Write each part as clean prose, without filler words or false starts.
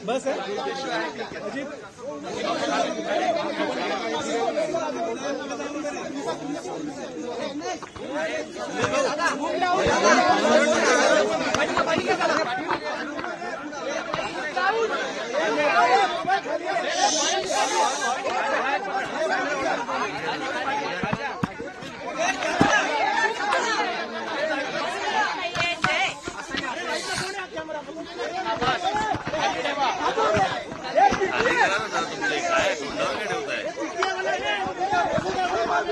बस है अजीत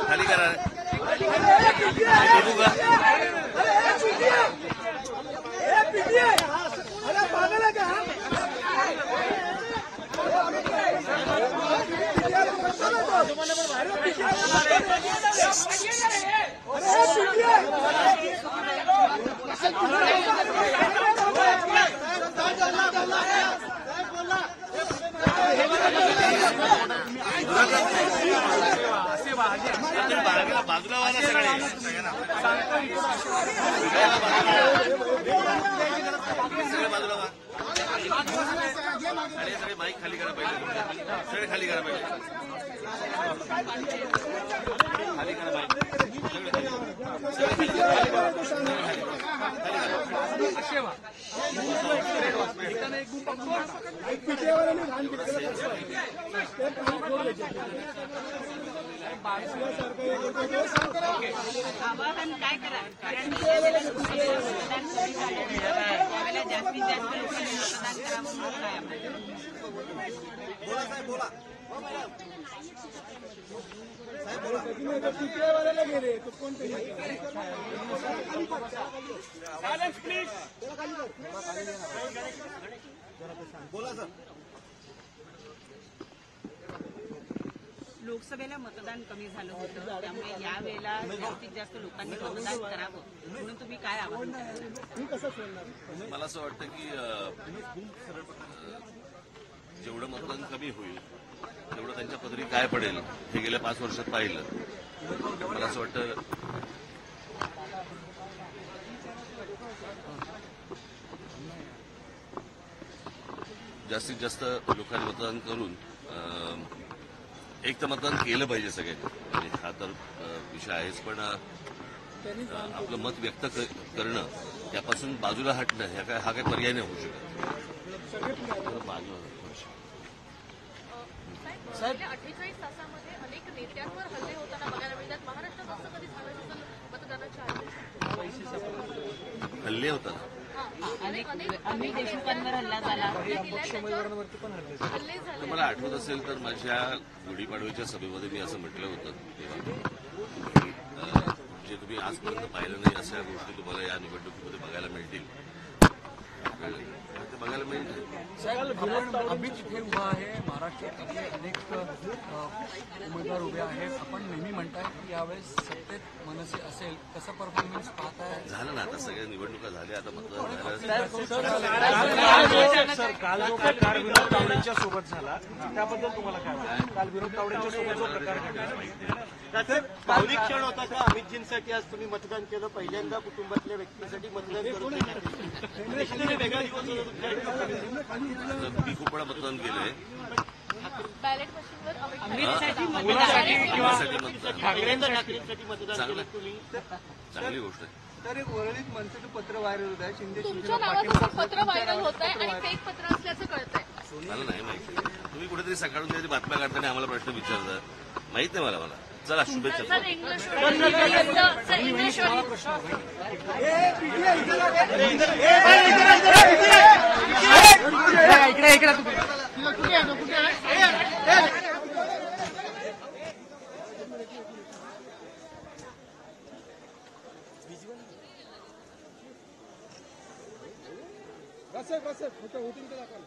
खाली करा बाजूला वाला सगळे बाजूला अरे सगळे बाईक खाली करा पाहिजे सगळे खाली करा पाहिजे खाली करा बाईक आवाहन काय करा जास्तीत जास्त लोकांनी मतदान करावं म्हणून काय लोकसभेला मतदान कमी झालं होतं त्यामुळे यावेळेला जास्तीत जास्त लोकांनी मतदान करावं म्हणून तुम्ही काय आवाहन कराल? मला असं वाटतं की जेवढं मतदान कमी होईल तेवढं त्यांच्या पदरी काय पडेल हे गेल्या 5 वर्षात पाहिलं. मला असं वाटतं जास्तीत जास्त लोकांनी मतदान करून एक तर मतदान केलं पाहिजे सगळ्यांनी. म्हणजे हा तर विषय आहेच, पण आपलं मत व्यक्त करणं त्यापासून बाजूला हटणं हा काही पर्याय नाही होऊ शकत. साहेब 48 तासामध्ये अनेक नेत्यांवर हल्ले होताना बघायला मिळतात. महाराष्ट्रात असं कधी झालं नसेल मतदानाच्या आधी. हल्ले होतात अनेक देशमुखांवर हल्ला झाला, हल्ले झाले. मला आठवत असेल तर माझ्या गुढीपाडव्याच्या सभेमध्ये मी असं म्हटलं होतं तेव्हा जे तुम्ही आजपर्यंत पाहिलं नाही अशा गोष्टी तुम्हाला या निवडणुकीमध्ये बघायला मिळतील. ते बघायला मिळतील. अभी जिथे उभा आहे महाराष्ट्रात आपले अनेक उमेदवार उभे आहेत. आपण नेहमी म्हणताय की यावेळेस सत्तेत मनसे असेल कसं परफॉर्मन्स पाहताय? झालं ना, आता सगळ्या निवडणुका झाल्या, आता मतदान झालं. सर काल जो प्रकार विनोद तावडेंच्या सोबत झाला त्याबद्दल तुम्हाला काय वाटतं? काल विनोद तावडेंच्या सोबत जो प्रकार घडला त्याचे भावनिक क्षण होता का? अमितजींसाठी आज तुम्ही मतदान केलं, पहिल्यांदा कुटुंबातल्या व्यक्तीसाठी मतदान करून वेगळा दिवस मी खूप वेळा मतदान केलंय. बॅलेट मशीनवर अमितसाठी ठाकरेंसाठी मतदान केलं तुम्ही. चांगली गोष्ट आहे. तर एक वरळीत मनसेचं पत्र व्हायरल होत आहे. शिंदे तुमच्या नावाचं पत्र व्हायरल होत आहे आणि फेक पत्र असल्याचं कळतंय. मला नाही माहिती. तुम्ही कुठेतरी सकाळून काहीतरी बातम्या काढताना आम्हाला प्रश्न विचारता, माहित नाही मला. चला शुभेच्छा. सर इंग्लिश बस आहे होतील ते दाखवा.